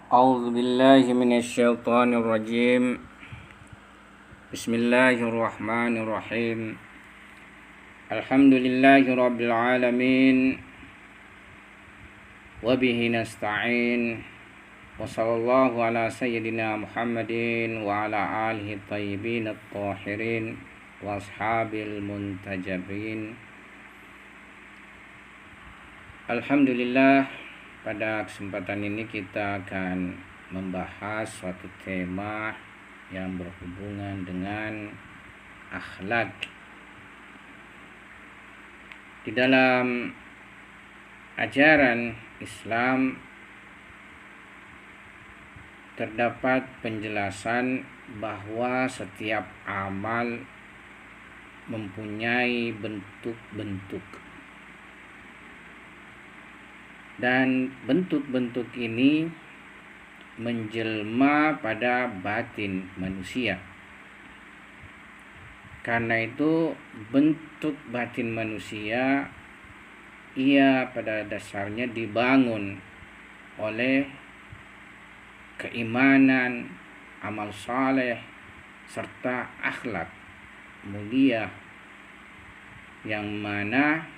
أعوذ بالله من الشيطان الرجيم. بسم الله الرحمن الرحيم. الحمد لله رب العالمين وبه نستعين وصلى الله على سيدنا محمد وعلى آله الطيبين الطاهرين وأصحاب المنتجبين. Alhamdulillah, pada kesempatan ini kita akan membahas suatu tema yang berhubungan dengan akhlak. Di dalam ajaran Islam terdapat penjelasan bahwa setiap amal mempunyai bentuk-bentuk. Dan bentuk-bentuk ini menjelma pada batin manusia. Karena itu bentuk batin manusia ia pada dasarnya dibangun oleh keimanan, amal saleh, serta akhlak mulia, yang mana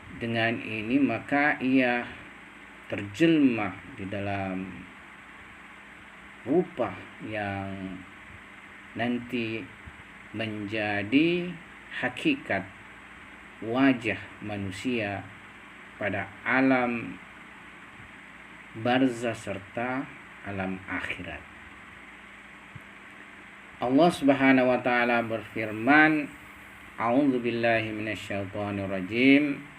dengan ini maka ia terjelma di dalam rupa yang nanti menjadi hakikat wajah manusia pada alam barzah serta alam akhirat. Allah Subhanahu wa taala berfirman, A'udzu billahi minasyaitonir rajim.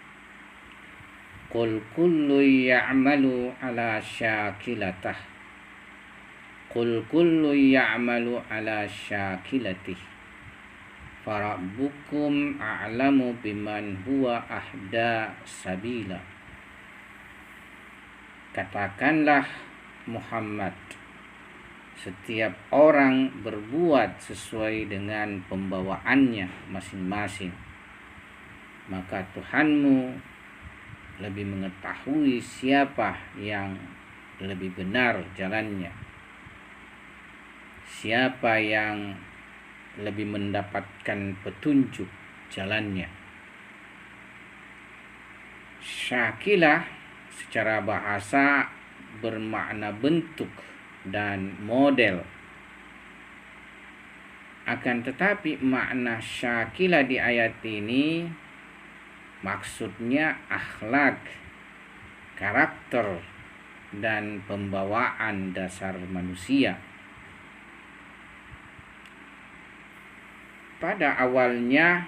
Qul kullu ya'malu ala syakilatah. Qul kullu ya'malu ala syakilatih. Farabbukum a'lamu biman huwa ahda sabila. Katakanlah Muhammad, setiap orang berbuat sesuai dengan pembawaannya masing-masing, maka Tuhanmu lebih mengetahui siapa yang lebih benar jalannya, siapa yang lebih mendapatkan petunjuk jalannya. Syakilah secara bahasa bermakna bentuk dan model. Akan tetapi makna syakilah di ayat ini maksudnya akhlak, karakter, dan pembawaan dasar manusia. Pada awalnya,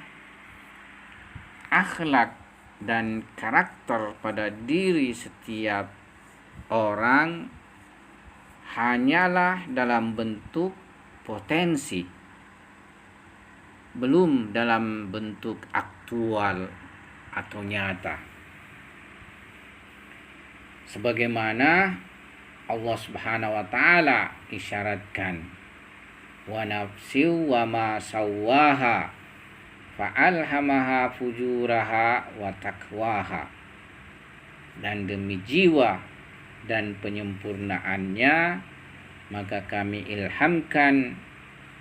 akhlak dan karakter pada diri setiap orang hanyalah dalam bentuk potensi, belum dalam bentuk aktual atau nyata. Sebagaimana Allah Subhanahu wa taala isyaratkan, wa nafsi wa ma sawwaha fa'alhamaha fujuraha wa taqwaha, dan demi jiwa dan penyempurnaannya maka kami ilhamkan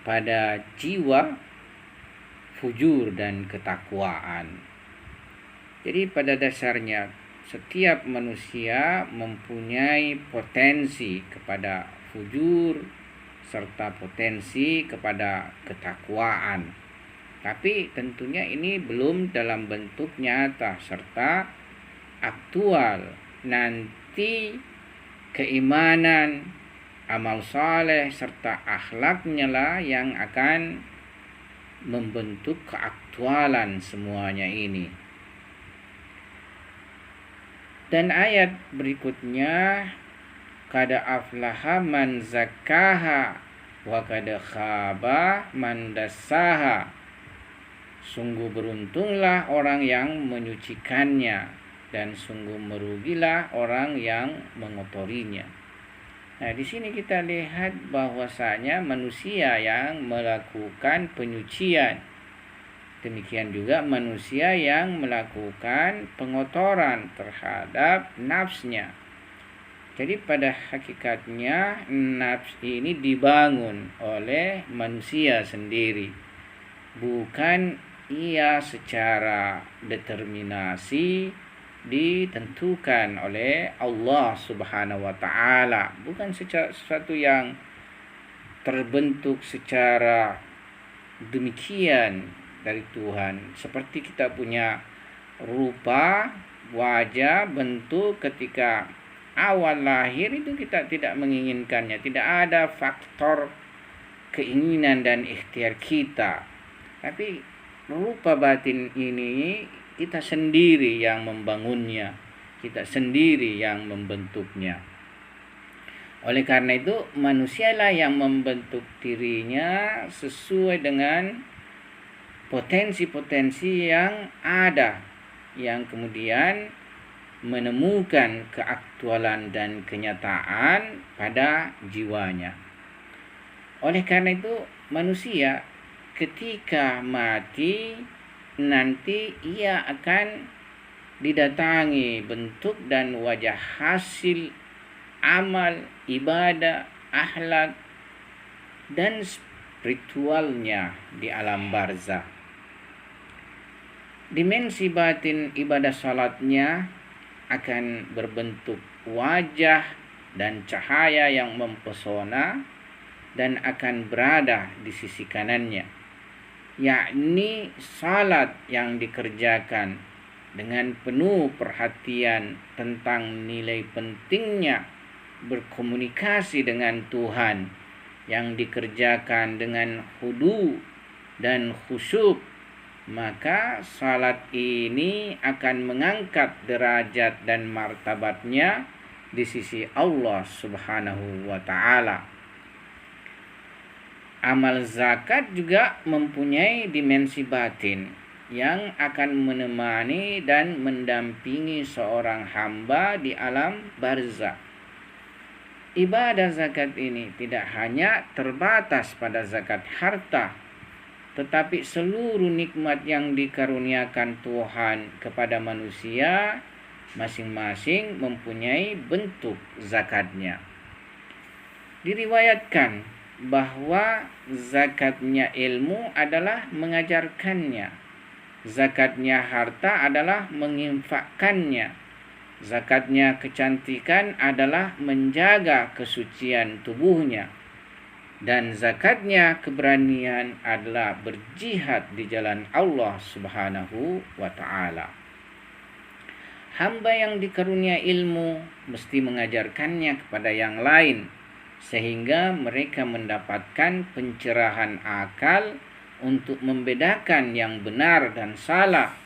pada jiwa fujur dan ketakwaan. Jadi pada dasarnya setiap manusia mempunyai potensi kepada fujur serta potensi kepada ketakwaan. Tapi tentunya ini belum dalam bentuk nyata serta aktual. Nanti keimanan, amal saleh serta akhlaknya lah yang akan membentuk keaktualan semuanya ini. Dan ayat berikutnya, kada aflaha man zakkaha wa kada khaba man dassaha. Sungguh beruntunglah orang yang menyucikannya, dan sungguh merugilah orang yang mengotorinya. Nah, di sini kita lihat bahwasanya manusia yang melakukan penyucian, demikian juga manusia yang melakukan pengotoran terhadap nafsnya. Jadi pada hakikatnya nafs ini dibangun oleh manusia sendiri, bukan ia secara determinasi ditentukan oleh Allah Subhanahu wa taala, bukan sesuatu yang terbentuk secara demikian dari Tuhan. Seperti kita punya rupa, wajah, bentuk ketika awal lahir itu kita tidak menginginkannya, tidak ada faktor keinginan dan ikhtiar kita. Tapi rupa batin ini kita sendiri yang membangunnya, kita sendiri yang membentuknya. Oleh karena itu manusialah yang membentuk dirinya sesuai dengan potensi-potensi yang ada, yang kemudian menemukan keaktualan dan kenyataan pada jiwanya. Oleh karena itu manusia ketika mati nanti ia akan didatangi bentuk dan wajah hasil amal, ibadah, akhlak dan spiritualnya di alam barzah. Dimensi batin ibadah salatnya akan berbentuk wajah dan cahaya yang mempesona dan akan berada di sisi kanannya, yakni salat yang dikerjakan dengan penuh perhatian tentang nilai pentingnya berkomunikasi dengan Tuhan, yang dikerjakan dengan khudu dan khusyuk, maka salat ini akan mengangkat derajat dan martabatnya di sisi Allah Subhanahu wa taala. Amal zakat juga mempunyai dimensi batin yang akan menemani dan mendampingi seorang hamba di alam barzah. Ibadah zakat ini tidak hanya terbatas pada zakat harta, tetapi seluruh nikmat yang dikaruniakan Tuhan kepada manusia masing-masing mempunyai bentuk zakatnya. Diriwayatkan bahwa zakatnya ilmu adalah mengajarkannya, zakatnya harta adalah menginfakkannya, zakatnya kecantikan adalah menjaga kesucian tubuhnya, dan zakatnya keberanian adalah berjihad di jalan Allah Subhanahu wa taala. Hamba yang dikarunia ilmu mesti mengajarkannya kepada yang lain, sehingga mereka mendapatkan pencerahan akal untuk membedakan yang benar dan salah,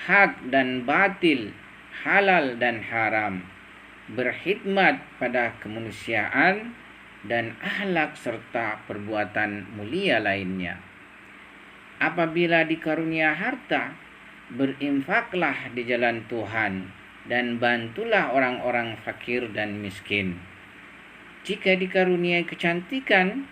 hak dan batil, halal dan haram, berkhidmat pada kemanusiaan dan akhlak serta perbuatan mulia lainnya. Apabila dikarunia harta, berinfaklah di jalan Tuhan dan bantulah orang-orang fakir dan miskin. Jika dikaruniai kecantikan,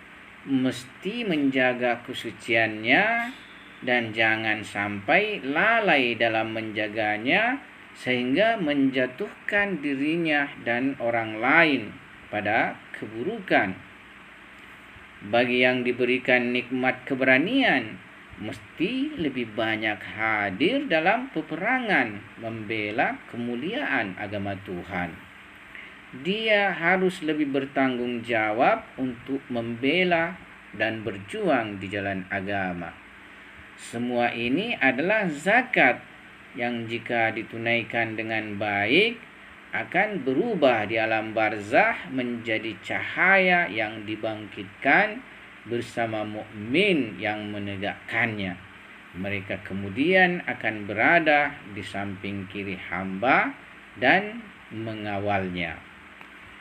mesti menjaga kesuciannya dan jangan sampai lalai dalam menjaganya sehingga menjatuhkan dirinya dan orang lain pada keburukan. Bagi yang diberikan nikmat keberanian, mesti lebih banyak hadir dalam peperangan membela kemuliaan agama Tuhan. Dia harus lebih bertanggung jawab untuk membela dan berjuang di jalan agama. Semua ini adalah zakat yang jika ditunaikan dengan baik akan berubah di alam barzah menjadi cahaya yang dibangkitkan bersama mukmin yang menegakkannya. Mereka kemudian akan berada di samping kiri hamba dan mengawalnya.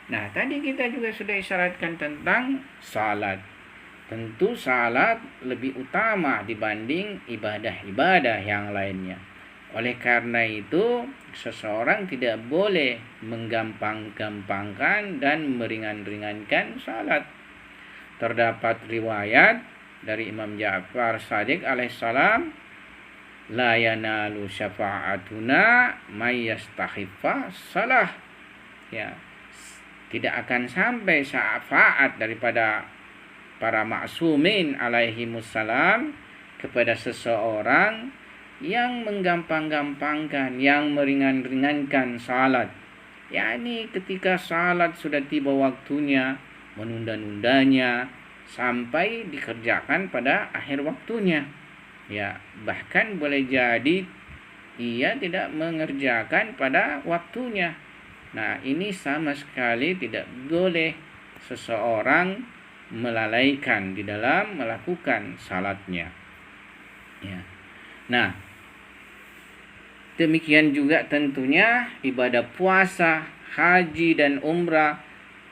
Nah, tadi kita juga sudah isyaratkan tentang salat. Tentu salat lebih utama dibanding ibadah-ibadah yang lainnya. Oleh karena itu, seseorang tidak boleh menggampang-gampangkan dan meringan-ringankan salat. Terdapat riwayat dari Imam Ja'far Shadiq alaihissalam, la yanalu syafa'atuna may yastakhiffa salah. Ya, tidak akan sampai syafaat daripada para ma'sumin alaihimussalam kepada seseorang yang menggampang-gampangkan, yang meringan-ringankan salat. yakni ketika salat sudah tiba waktunya, menunda-nundanya sampai dikerjakan pada akhir waktunya. Ya, bahkan boleh jadi ia tidak mengerjakan pada waktunya. Nah, ini sama sekali tidak boleh seseorang melalaikan di dalam melakukan salatnya. Ya. Nah, demikian juga tentunya ibadah puasa, haji dan umrah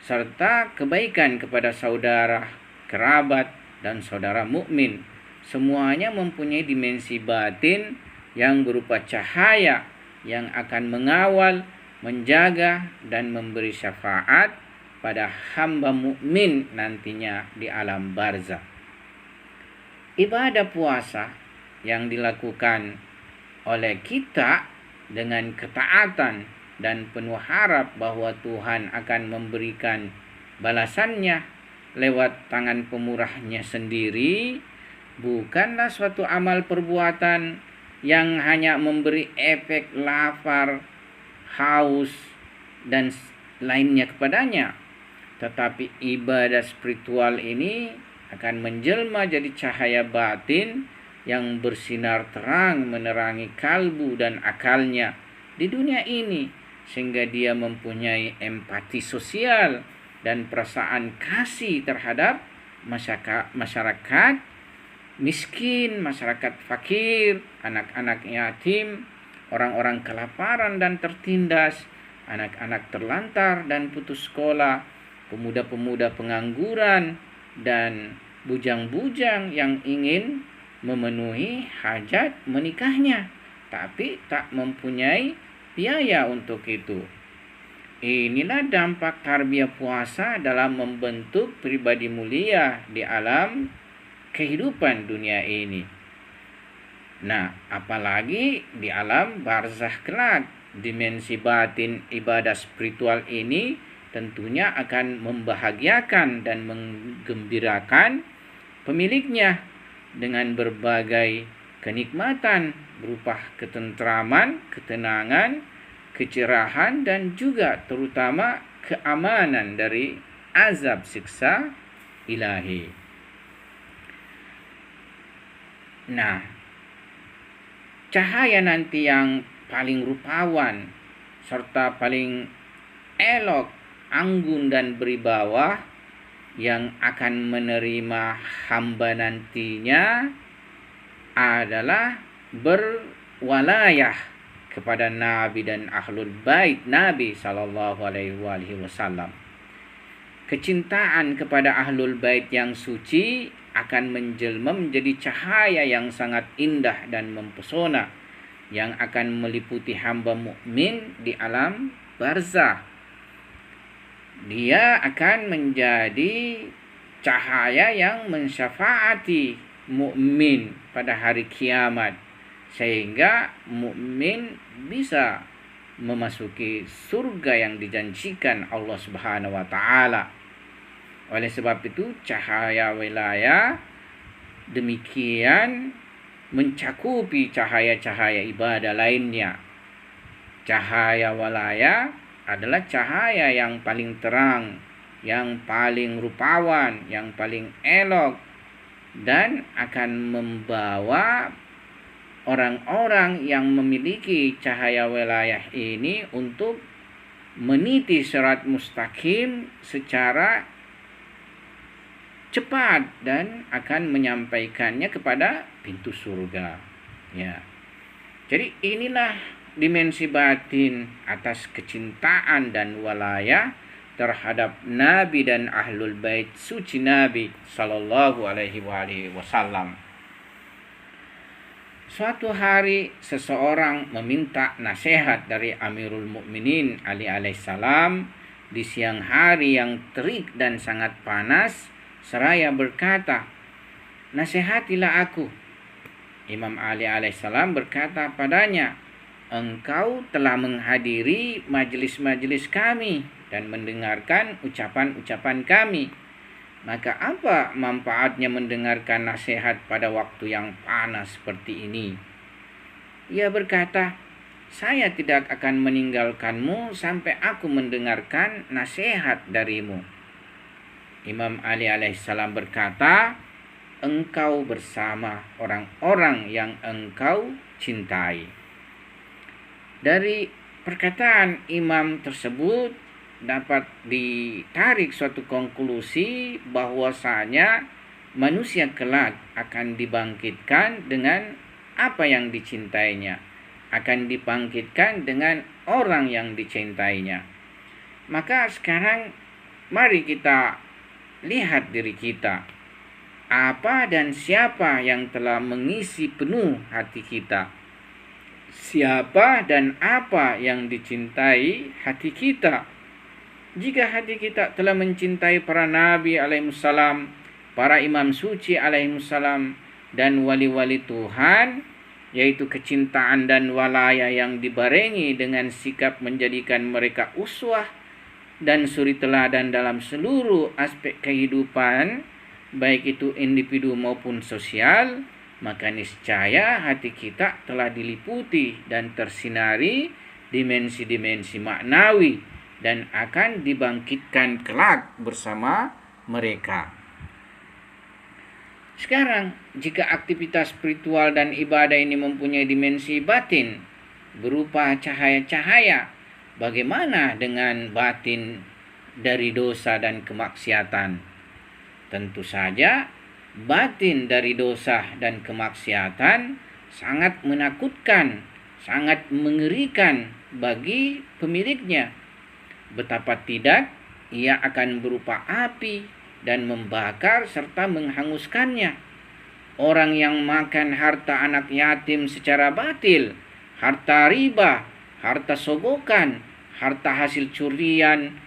serta kebaikan kepada saudara, kerabat dan saudara mukmin. Semuanya mempunyai dimensi batin yang berupa cahaya yang akan mengawal, menjaga dan memberi syafaat pada hamba mukmin nantinya di alam barzah. Ibadah puasa yang dilakukan oleh kita dengan ketaatan dan penuh harap bahwa Tuhan akan memberikan balasannya lewat tangan pemurahnya sendiri, bukanlah suatu amal perbuatan yang hanya memberi efek lapar, haus, dan lainnya kepadanya. Tetapi ibadah spiritual ini akan menjelma jadi cahaya batin yang bersinar terang menerangi kalbu dan akalnya di dunia ini, sehingga dia mempunyai empati sosial dan perasaan kasih terhadap masyarakat miskin, masyarakat fakir, anak-anak yatim, orang-orang kelaparan dan tertindas, anak-anak terlantar dan putus sekolah, pemuda-pemuda pengangguran, dan bujang-bujang yang ingin memenuhi hajat menikahnya, tapi tak mempunyai biaya untuk itu. Inilah dampak tarbiyah puasa dalam membentuk pribadi mulia di alam kehidupan dunia ini. Nah, apalagi di alam barzah kelak, dimensi batin ibadah spiritual ini tentunya akan membahagiakan dan menggembirakan pemiliknya dengan berbagai kenikmatan berupa ketentraman, ketenangan, kecerahan, dan juga terutama keamanan dari azab siksa ilahi. Nah, cahaya nanti yang paling rupawan serta paling elok, anggun dan beribawa yang akan menerima hamba nantinya adalah berwalayah kepada Nabi dan Ahlul Bait Nabi SAW. Kecintaan kepada Ahlul Bait yang suci akan menjelma menjadi cahaya yang sangat indah dan mempesona yang akan meliputi hamba mukmin di alam barzah. Dia akan menjadi cahaya yang mensyafaati mukmin pada hari kiamat, sehingga mukmin bisa memasuki surga yang dijanjikan Allah Subhanahu wa taala. Oleh sebab itu cahaya wilayah demikian mencakupi cahaya-cahaya ibadah lainnya. Cahaya wilayah adalah cahaya yang paling terang, yang paling rupawan, yang paling elok, dan akan membawa orang-orang yang memiliki cahaya wilayah ini untuk meniti sirat mustaqim secara cepat dan akan menyampaikannya kepada pintu surga. Ya. Jadi inilah dimensi batin atas kecintaan dan walayah terhadap Nabi dan Ahlul Bait suci Nabi sallallahu alaihi wasallam. Suatu hari seseorang meminta nasihat dari Amirul Mukminin Ali alaihissalam di siang hari yang terik dan sangat panas, seraya berkata, "Nasihatilah aku." Imam Ali alaihissalam berkata padanya, engkau telah menghadiri majelis-majelis kami dan mendengarkan ucapan-ucapan kami. Maka apa manfaatnya mendengarkan nasihat pada waktu yang panas seperti ini? Ia berkata, saya tidak akan meninggalkanmu sampai aku mendengarkan nasihat darimu. Imam Ali alaihissalam berkata, engkau bersama orang-orang yang engkau cintai. Dari perkataan imam tersebut dapat ditarik suatu konklusi bahwasanya manusia kelak akan dibangkitkan dengan apa yang dicintainya, akan dibangkitkan dengan orang yang dicintainya. Maka sekarang mari kita lihat diri kita. Apa dan siapa yang telah mengisi penuh hati kita? Siapa dan apa yang dicintai hati kita? Jika hati kita telah mencintai para nabi alaihissalam, para imam suci alaihissalam, dan wali-wali Tuhan, yaitu kecintaan dan walaya yang dibarengi dengan sikap menjadikan mereka uswah dan suri teladan dalam seluruh aspek kehidupan, baik itu individu maupun sosial, maka niscaya hati kita telah diliputi dan tersinari dimensi-dimensi maknawi dan akan dibangkitkan kelak bersama mereka. Sekarang, jika aktivitas spiritual dan ibadah ini mempunyai dimensi batin berupa cahaya-cahaya, bagaimana dengan batin dari dosa dan kemaksiatan? Tentu saja batin dari dosa dan kemaksiatan sangat menakutkan, sangat mengerikan bagi pemiliknya. Betapa tidak, ia akan berupa api dan membakar serta menghanguskannya. Orang yang makan harta anak yatim secara batil, harta riba, harta sogokan, harta hasil curian,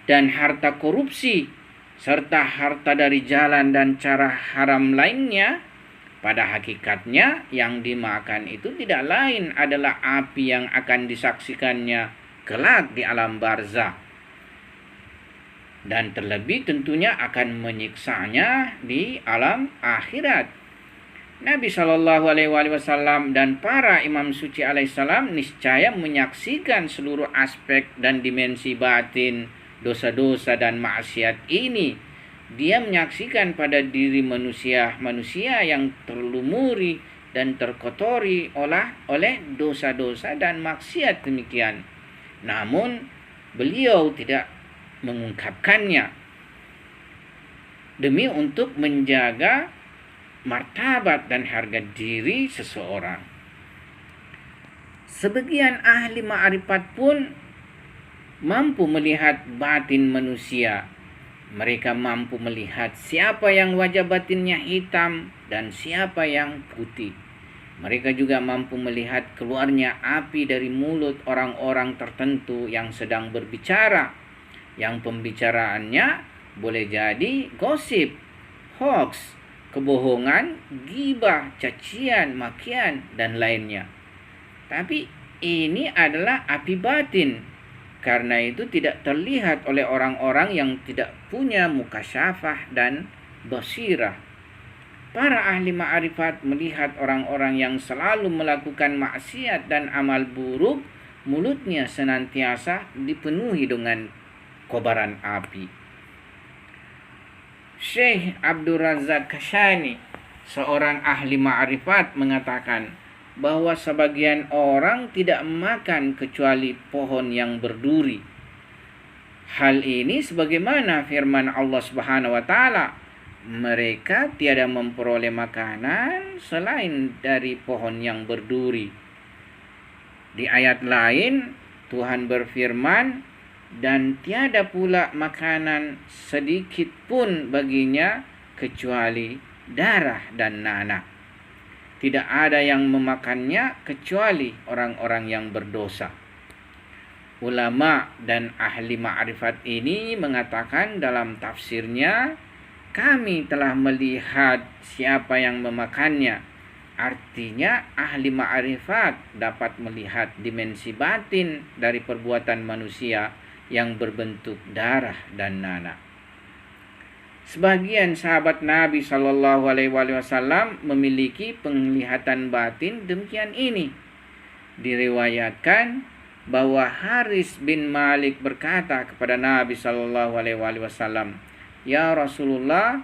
dan harta korupsi, serta harta dari jalan dan cara haram lainnya, pada hakikatnya yang dimakan itu tidak lain adalah api yang akan disaksikannya kelak di alam barzakh, dan terlebih tentunya akan menyiksanya di alam akhirat. Nabi SAW dan para imam suci alaihissalam niscaya menyaksikan seluruh aspek dan dimensi batin dosa-dosa dan maksiat ini. Dia menyaksikan pada diri manusia yang terlumuri dan terkotori oleh dosa-dosa dan maksiat demikian. Namun beliau tidak mengungkapkannya demi untuk menjaga martabat dan harga diri seseorang. Sebagian ahli ma'rifat pun mampu melihat batin manusia. Mereka mampu melihat siapa yang wajah batinnya hitam dan siapa yang putih. Mereka juga mampu melihat keluarnya api dari mulut orang-orang tertentu yang sedang berbicara, yang pembicaraannya boleh jadi gosip, hoax, kebohongan, ghibah, cacian, makian, dan lainnya. Tapi ini adalah api batin. Karena itu tidak terlihat oleh orang-orang yang tidak punya mukasyafah dan basirah. Para ahli ma'rifat melihat orang-orang yang selalu melakukan maksiat dan amal buruk, mulutnya senantiasa dipenuhi dengan kobaran api. Syekh Abdul Razak Kashani, seorang ahli ma'rifat, mengatakan bahwa sebagian orang tidak makan kecuali pohon yang berduri. Hal ini sebagaimana firman Allah Subhanahu wa taala, mereka tiada memperoleh makanan selain dari pohon yang berduri. Di ayat lain Tuhan berfirman, dan tiada pula makanan sedikit pun baginya kecuali darah dan nanah. Tidak ada yang memakannya kecuali orang-orang yang berdosa. Ulama dan ahli ma'rifat ini mengatakan dalam tafsirnya, kami telah melihat siapa yang memakannya, Artinya ahli ma'rifat dapat melihat dimensi batin dari perbuatan manusia yang berbentuk darah dan nanah. Sebagian sahabat Nabi Shallallahu Alaihi Wasallam memiliki penglihatan batin demikian ini. Diriwayatkan bahwa Haris bin Malik berkata kepada Nabi Shallallahu Alaihi Wasallam, "Ya Rasulullah,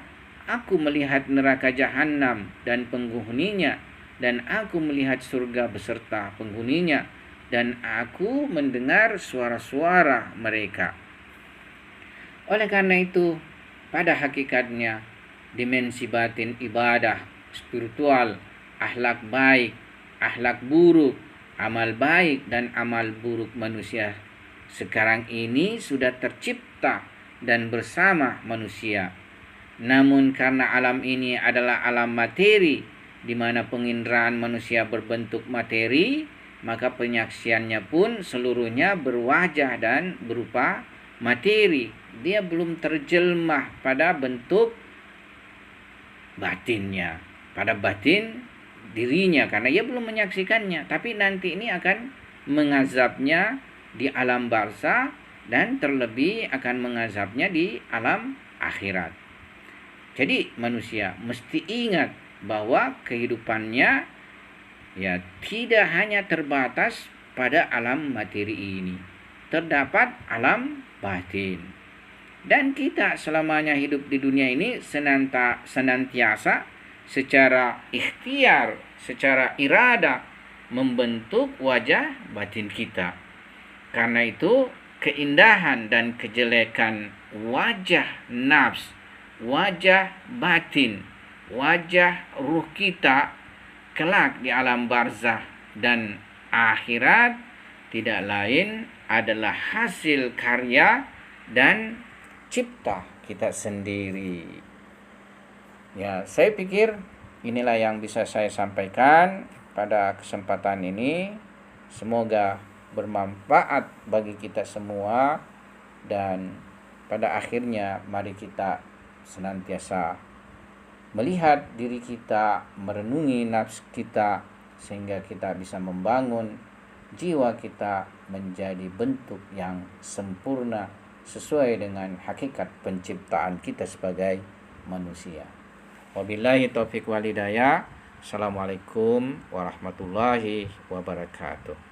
aku melihat neraka jahanam dan penghuninya, dan aku melihat surga beserta penghuninya, dan aku mendengar suara-suara mereka." Oleh karena itu, pada hakikatnya dimensi batin ibadah, spiritual, akhlak baik, akhlak buruk, amal baik dan amal buruk manusia sekarang ini sudah tercipta dan bersama manusia. Namun karena alam ini adalah alam materi, di mana penginderaan manusia berbentuk materi, maka penyaksiannya pun seluruhnya berwajah dan berupa materi. Dia belum terjelmah pada bentuk batinnya, pada batin dirinya, karena ia belum menyaksikannya. Tapi nanti ini akan mengazabnya di alam barzah dan terlebih akan mengazabnya di alam akhirat. Jadi manusia mesti ingat bahwa kehidupannya ya tidak hanya terbatas pada alam materi ini. Terdapat alam batin. Dan kita selamanya hidup di dunia ini senantiasa secara ikhtiar, secara irada membentuk wajah batin kita. Karena itu keindahan dan kejelekan wajah nafs, wajah batin, wajah ruh kita kelak di alam barzah dan akhirat tidak lain adalah hasil karya dan cipta kita sendiri. Ya, saya pikir inilah yang bisa saya sampaikan pada kesempatan ini. Semoga bermanfaat bagi kita semua, dan pada akhirnya mari kita senantiasa melihat diri kita, merenungi nafsu kita, sehingga kita bisa membangun jiwa kita menjadi bentuk yang sempurna sesuai dengan hakikat penciptaan kita sebagai manusia. Wabillahi taufiq wal hidayah. Assalamualaikum warahmatullahi wabarakatuh.